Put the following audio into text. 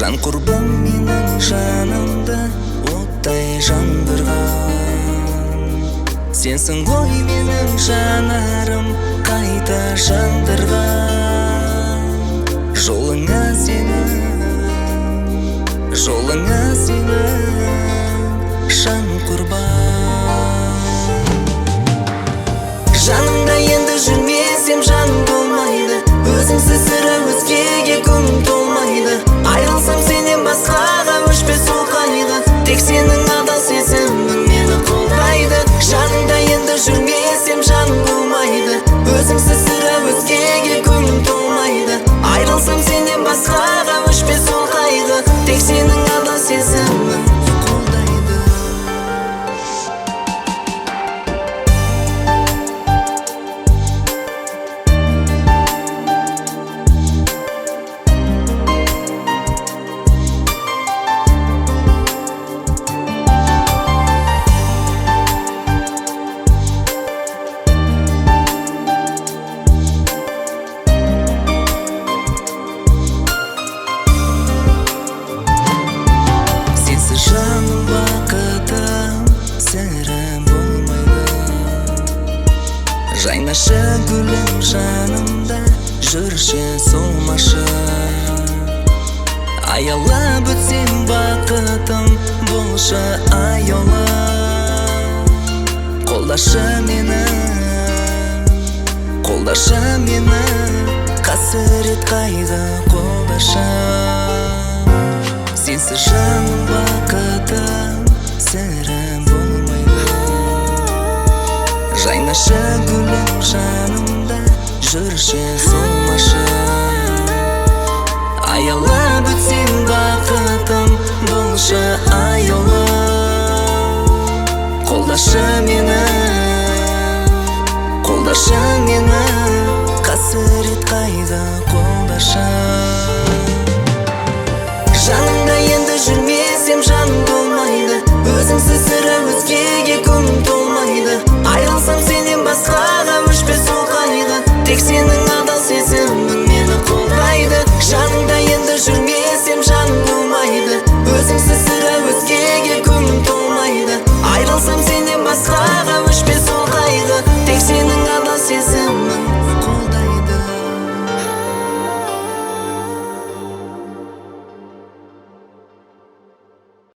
Жан құрбым менің жанымды оттай жандырған. Сенсің ғой менің жанарым қайта жандырған. Жолыңа сенің жан құрбан. Жанымда енді жүрмесем жаным болмайды. Өзіңсіз сірә өзгеге көңіл толмайды. Айрылсам сенен басқаға өшпес ол қайғы. Тек сенің адал сезімің мені қолдайды. Жанымда енді жүрмесем жаным болмайды. Өзіңсіз сірә өзгеге көңіл толмайды. Айрылсам сенен басқаға өшпес ол қайғы. Тек сенің адал сезімің қолдайды. Жаным бақытым сірә болмайды. Жайнашы гүлім жанымда жүрші солмашы. Аялап өтсем бақытым болшы аяулы. Қолдашы мені қасірет қайғы қолдашы. Сенсіз жаным бақытым сірә болмайды. Жайнашы гүлім жанымда жүрші солмашы. Аялап өтсем бақытым болшы аяулы. Қолдашы мені қасірет қайғы қолдашы. Жанымда енді жүрмесем жаным болмайды. Өзіңсіз сірә өзгеге көңіл толмайды. Айрылсам сенен басқаға өшпес ол қайғы. Тек сенің